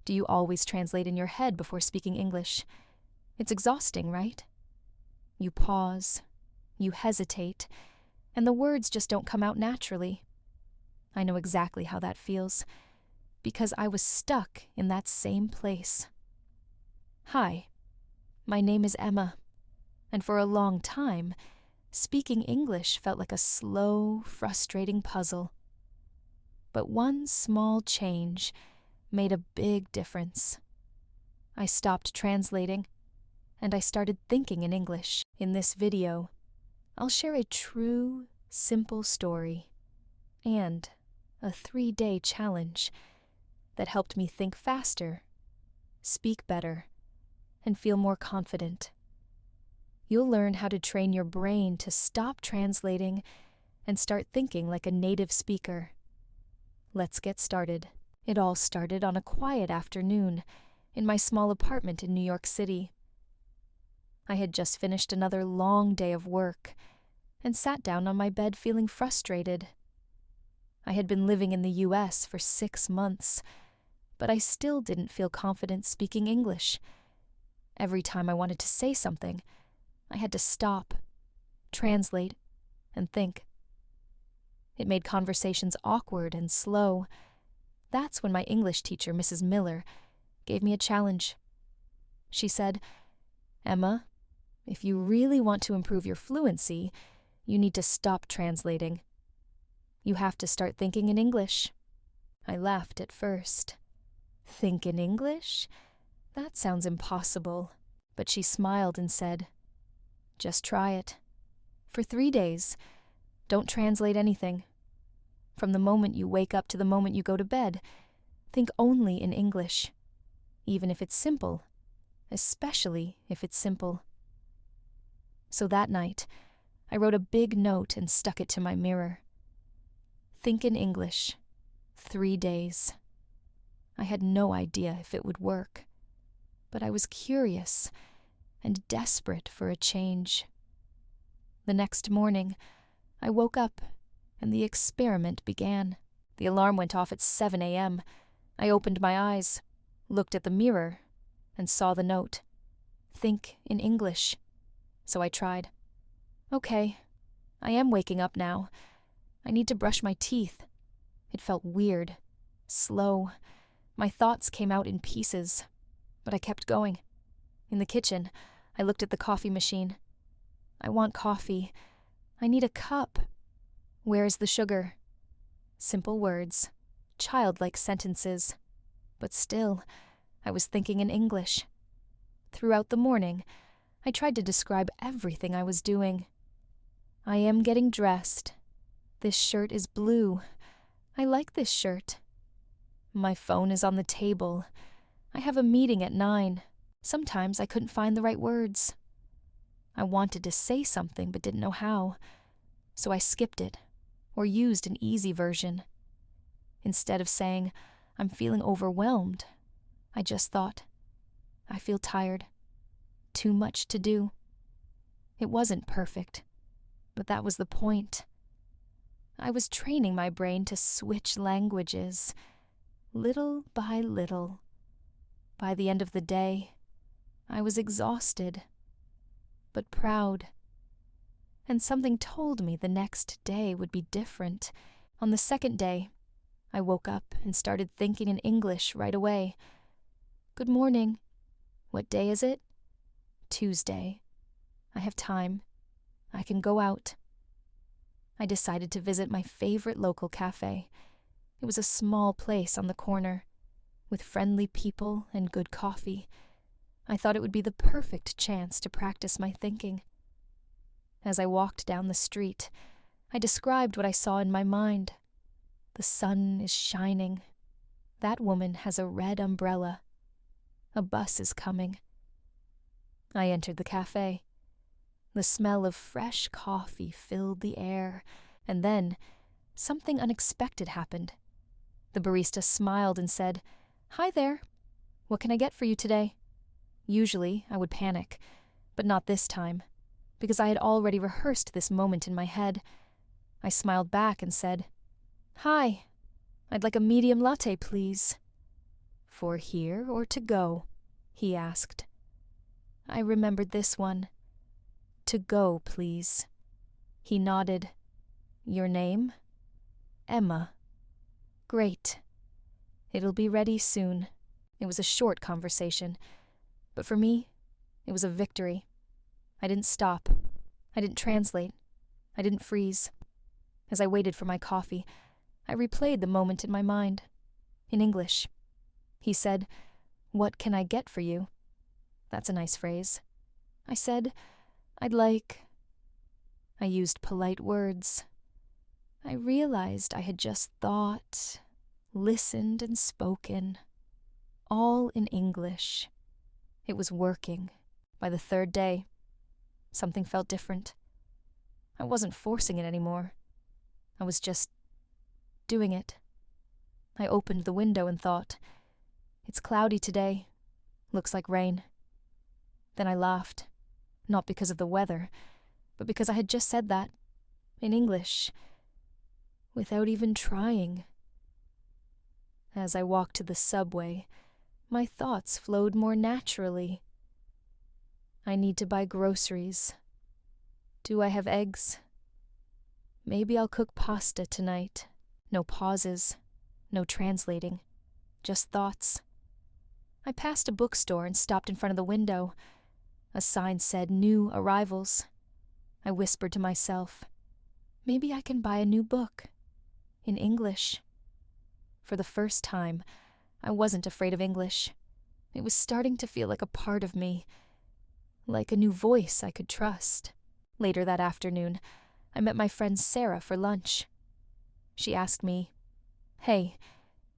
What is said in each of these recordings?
Do you always translate in your head before speaking English? It's exhausting, right? You pause, you hesitate, and the words just don't come out naturally. I know exactly how that feels, because I was stuck in that same place. Hi, my name is Emma, and for a long time, speaking English felt like a slow, frustrating puzzle. But one small change made a big difference. I stopped translating, and I started thinking in English. In this video, I'll share a true, simple story and a 3-day challenge that helped me think faster, speak better, and feel more confident. You'll learn how to train your brain to stop translating and start thinking like a native speaker. Let's get started. It all started on a quiet afternoon in my small apartment in New York City. I had just finished another long day of work and sat down on my bed feeling frustrated. I had been living in the US for 6 months, but I still didn't feel confident speaking English. Every time I wanted to say something, I had to stop, translate, and think. It made conversations awkward and slow. That's when my English teacher, Mrs. Miller, gave me a challenge. She said, "Emma, if you really want to improve your fluency, you need to stop translating. You have to start thinking in English." I laughed at first. Think in English? That sounds impossible. But she smiled and said, "Just try it. For 3 days, don't translate anything. From the moment you wake up to the moment you go to bed, think only in English, even if it's simple, especially if it's simple." So that night, I wrote a big note and stuck it to my mirror. Think in English, 3 days. I had no idea if it would work, but I was curious and desperate for a change. The next morning, I woke up and the experiment began. The alarm went off at 7 a.m. I opened my eyes, looked at the mirror, and saw the note. Think in English. So I tried. Okay, I am waking up now. I need to brush my teeth. It felt weird, slow. My thoughts came out in pieces, but I kept going. In the kitchen, I looked at the coffee machine. I want coffee. I need a cup. Where is the sugar? Simple words, childlike sentences. But still, I was thinking in English. Throughout the morning, I tried to describe everything I was doing. I am getting dressed. This shirt is blue. I like this shirt. My phone is on the table. I have a meeting at 9. Sometimes I couldn't find the right words. I wanted to say something but didn't know how, so I skipped it or used an easy version. Instead of saying, "I'm feeling overwhelmed," I just thought, "I feel tired. Too much to do." It wasn't perfect, but that was the point. I was training my brain to switch languages, little by little. By the end of the day, I was exhausted, but proud. And something told me the next day would be different. On the second day, I woke up and started thinking in English right away. "Good morning. What day is it?" "Tuesday. I have time. I can go out." I decided to visit my favorite local cafe. It was a small place on the corner, with friendly people and good coffee. I thought it would be the perfect chance to practice my thinking. As I walked down the street, I described what I saw in my mind. The sun is shining. That woman has a red umbrella. A bus is coming. I entered the cafe. The smell of fresh coffee filled the air, and then something unexpected happened. The barista smiled and said, "Hi there. What can I get for you today?" Usually, I would panic, but not this time, because I had already rehearsed this moment in my head. I smiled back and said, "Hi, I'd like a medium latte, please." For here or to go? He asked. I remembered this one. To go, please. He nodded. Your name? Emma. Great. It'll be ready soon. It was a short conversation, but for me, it was a victory. I didn't stop. I didn't translate. I didn't freeze. As I waited for my coffee, I replayed the moment in my mind. In English. He said, "What can I get for you?" That's a nice phrase. I said, "I'd like..." I used polite words. I realized I had just thought, listened, and spoken, all in English. It was working. By the third day, something felt different. I wasn't forcing it anymore. I was just doing it. I opened the window and thought, it's cloudy today. Looks like rain. Then I laughed, not because of the weather, but because I had just said that, in English, without even trying. As I walked to the subway, my thoughts flowed more naturally. I need to buy groceries. Do I have eggs? Maybe I'll cook pasta tonight. No pauses, no translating, just thoughts. I passed a bookstore and stopped in front of the window. A sign said new arrivals. I whispered to myself, maybe I can buy a new book. In English. For the first time, I wasn't afraid of English. It was starting to feel like a part of me, like a new voice I could trust. Later that afternoon, I met my friend Sarah for lunch. She asked me, "Hey,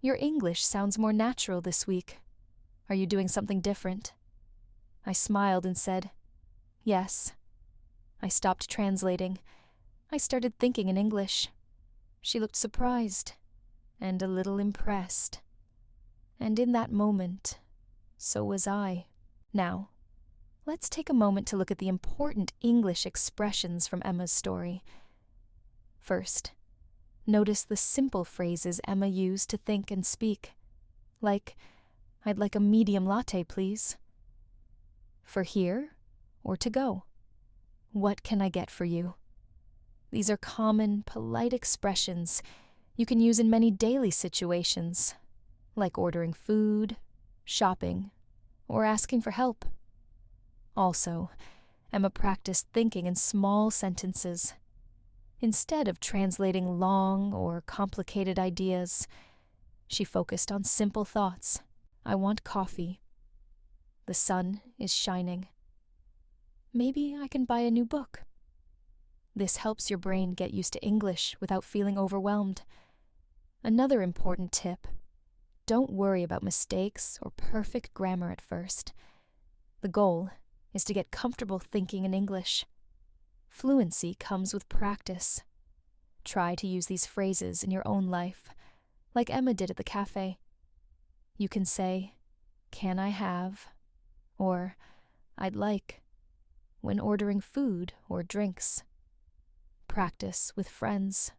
your English sounds more natural this week. Are you doing something different?" I smiled and said, "Yes." I stopped translating. I started thinking in English. She looked surprised and a little impressed. And in that moment, so was I. Now, let's take a moment to look at the important English expressions from Emma's story. First, notice the simple phrases Emma used to think and speak, like, "I'd like a medium latte, please." For here or to go? What can I get for you? These are common, polite expressions you can use in many daily situations, like ordering food, shopping, or asking for help. Also, Emma practiced thinking in small sentences. Instead of translating long or complicated ideas, she focused on simple thoughts. I want coffee. The sun is shining. Maybe I can buy a new book. This helps your brain get used to English without feeling overwhelmed. Another important tip: don't worry about mistakes or perfect grammar at first. The goal is to get comfortable thinking in English. Fluency comes with practice. Try to use these phrases in your own life, like Emma did at the cafe. You can say, "Can I have?" or "I'd like," when ordering food or drinks. Practice with friends,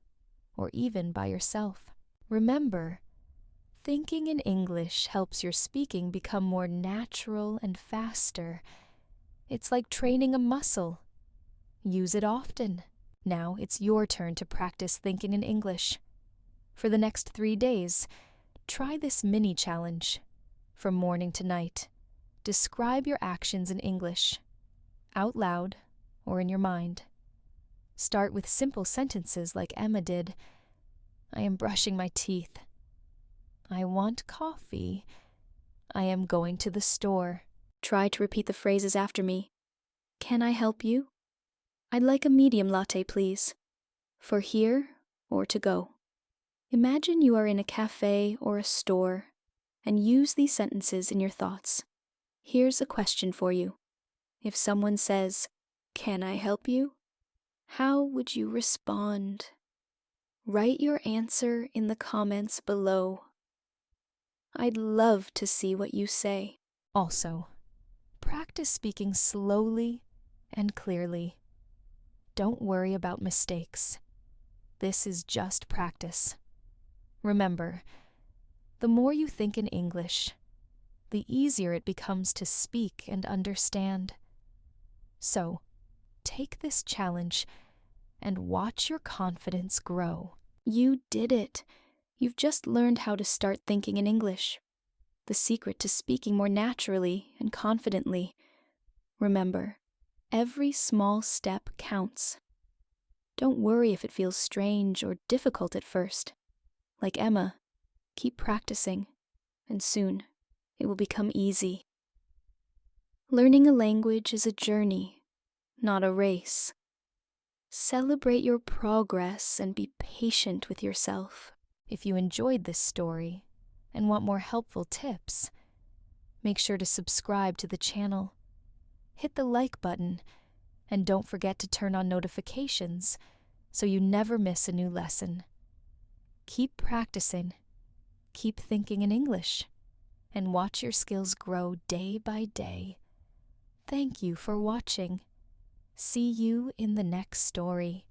or even by yourself. Remember, thinking in English helps your speaking become more natural and faster. It's like training a muscle. Use it often. Now it's your turn to practice thinking in English. For the next 3 days, try this mini challenge. From morning to night, describe your actions in English, out loud or in your mind. Start with simple sentences like Emma did. I am brushing my teeth. I want coffee. I am going to the store. Try to repeat the phrases after me. Can I help you? I'd like a medium latte, please. For here or to go? Imagine you are in a cafe or a store and use these sentences in your thoughts. Here's a question for you. If someone says, "Can I help you?" how would you respond? Write your answer in the comments below. I'd love to see what you say. Also, practice speaking slowly and clearly. Don't worry about mistakes. This is just practice. Remember, the more you think in English, the easier it becomes to speak and understand. So, take this challenge and watch your confidence grow. You did it. You've just learned how to start thinking in English. The secret to speaking more naturally and confidently. Remember, every small step counts. Don't worry if it feels strange or difficult at first. Like Emma, keep practicing, and soon it will become easy. Learning a language is a journey, not a race. Celebrate your progress and be patient with yourself. If you enjoyed this story and want more helpful tips, make sure to subscribe to the channel. Hit the like button, and don't forget to turn on notifications so you never miss a new lesson. Keep practicing, keep thinking in English, and watch your skills grow day by day. Thank you for watching. See you in the next story.